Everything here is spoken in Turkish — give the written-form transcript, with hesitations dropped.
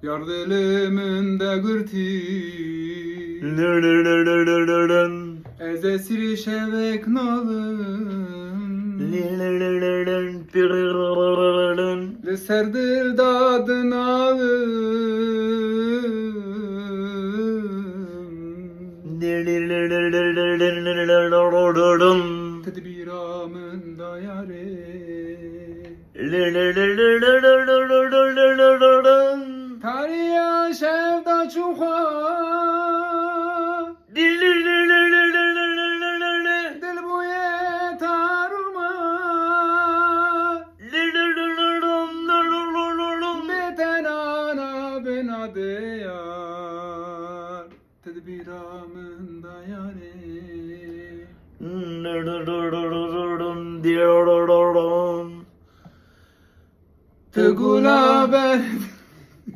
Yar diliminde gırti Ez esiri şevek nalın Le serdir dadın alım Tedbiramın da yare Tariya şevda çuha Dil bu yetaruma Beten ana bena deyar Tedbiramın da yare Tegula ben